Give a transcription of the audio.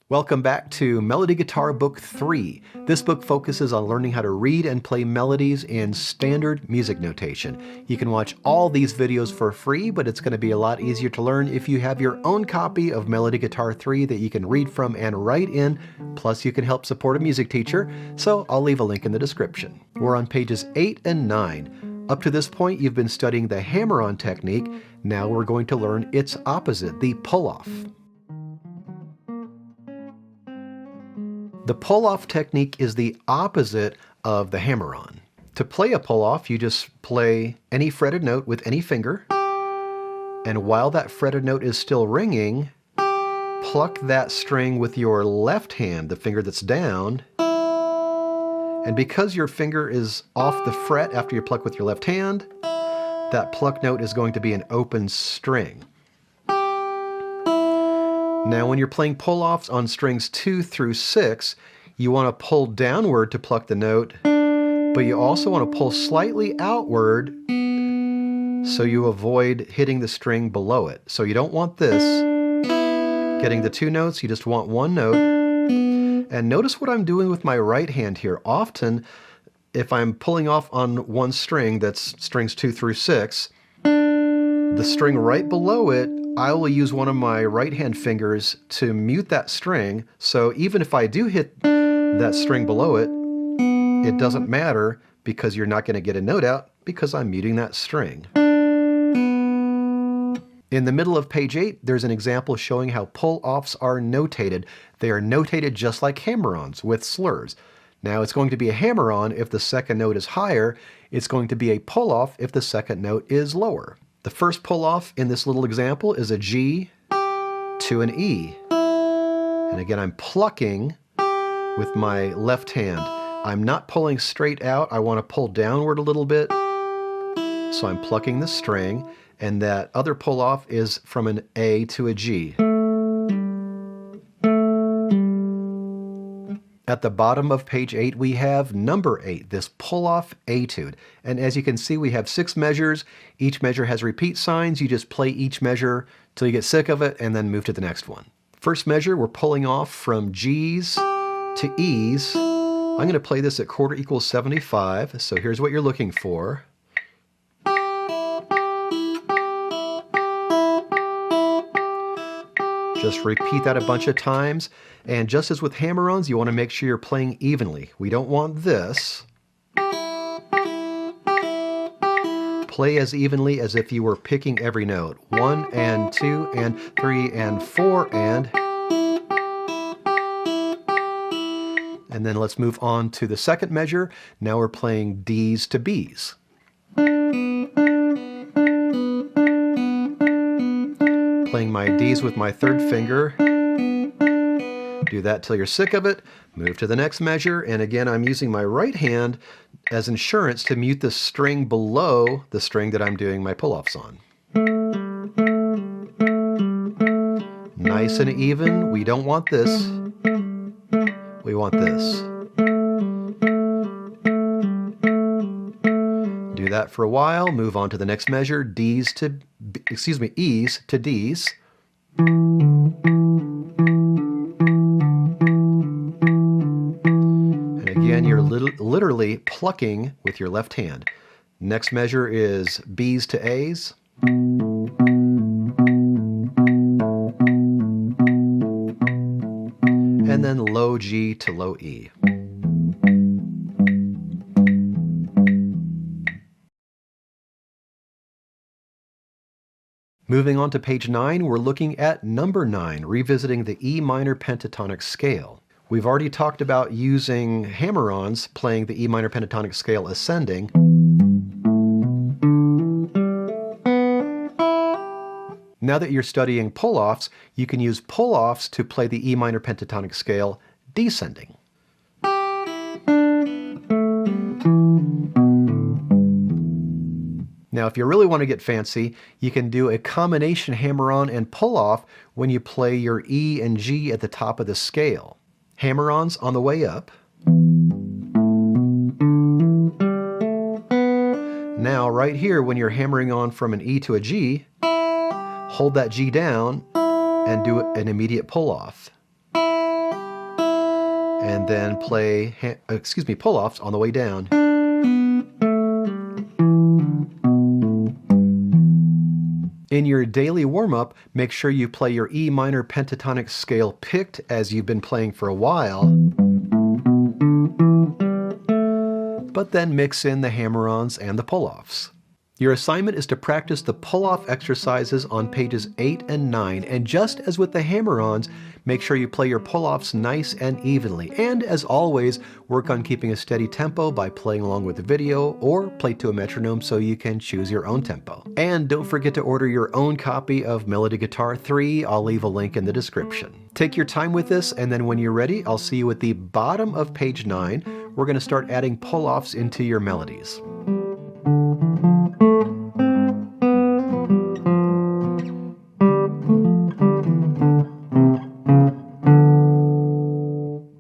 Welcome back to Melody Guitar Book 3. This book focuses on learning how to read and play melodies in standard music notation. You can watch all these videos for free, but it's going to be a lot easier to learn if you have your own copy of Melody Guitar 3 that you can read from and write in. Plus, you can help support a music teacher, so I'll leave a link in the description. We're on pages 8 and 9. Up to this point, you've been studying the hammer-on technique. Now we're going to learn its opposite, the pull-off. The pull-off technique is the opposite of the hammer-on. To play a pull-off, you just play any fretted note with any finger, and while that fretted note is still ringing, pluck that string with your left hand, the finger that's down, and because your finger is off the fret after you pluck with your left hand, that pluck note is going to be an open string. Now when you're playing pull-offs on strings 2 through 6, you want to pull downward to pluck the note, but you also want to pull slightly outward so you avoid hitting the string below it. So you don't want this getting the two notes, you just want one note. And notice what I'm doing with my right hand here. Often, if I'm pulling off on one string, that's strings 2 through 6, the string right below it, I will use one of my right hand fingers to mute that string, so even if I do hit that string below it, it doesn't matter because you're not going to get a note out because I'm muting that string. In the middle of page 8, there's an example showing how pull-offs are notated. They are notated just like hammer-ons with slurs. Now it's going to be a hammer-on if the second note is higher. It's going to be a pull-off if the second note is lower. The first pull-off in this little example is a G to an E. And again, I'm plucking with my left hand. I'm not pulling straight out. I want to pull downward a little bit. So I'm plucking the string, and that other pull-off is from an A to a G. At the bottom of page 8, we have number 8, this pull-off etude. And as you can see, we have 6 measures. Each measure has repeat signs. You just play each measure till you get sick of it and then move to the next one. First measure, we're pulling off from G's to E's. I'm going to play this at quarter equals 75. So here's what you're looking for. Just repeat that a bunch of times. And just as with hammer-ons, you want to make sure you're playing evenly. We don't want this. Play as evenly as if you were picking every note. 1 and 2 and 3 and 4 and then let's move on to the second measure. Now we're playing D's to B's. Playing my D's with my third finger. Do that till you're sick of it. Move to the next measure, and again I'm using my right hand as insurance to mute the string below the string that I'm doing my pull-offs on. Nice and even. We don't want this. We want this. Do that for a while. Move on to the next measure. E's to D's. And again, you're literally plucking with your left hand. Next measure is B's to A's. And then low G to low E. Moving on to page 9, we're looking at number 9, revisiting the E minor pentatonic scale. We've already talked about using hammer-ons, playing the E minor pentatonic scale ascending. Now that you're studying pull-offs, you can use pull-offs to play the E minor pentatonic scale descending. Now, if you really want to get fancy, you can do a combination hammer-on and pull-off when you play your E and G at the top of the scale. Hammer-ons on the way up. Now, right here, when you're hammering on from an E to a G, hold that G down and do an immediate pull-off. and then play, pull-offs on the way down. In your daily warm-up, make sure you play your E minor pentatonic scale picked as you've been playing for a while, but then mix in the hammer-ons and the pull-offs. Your assignment is to practice the pull-off exercises on pages 8 and 9, and just as with the hammer-ons, make sure you play your pull-offs nice and evenly. And as always, work on keeping a steady tempo by playing along with the video, or play to a metronome so you can choose your own tempo. And don't forget to order your own copy of Melody Guitar 3. I'll leave a link in the description. Take your time with this, and then when you're ready, I'll see you at the bottom of page 9. We're going to start adding pull-offs into your melodies.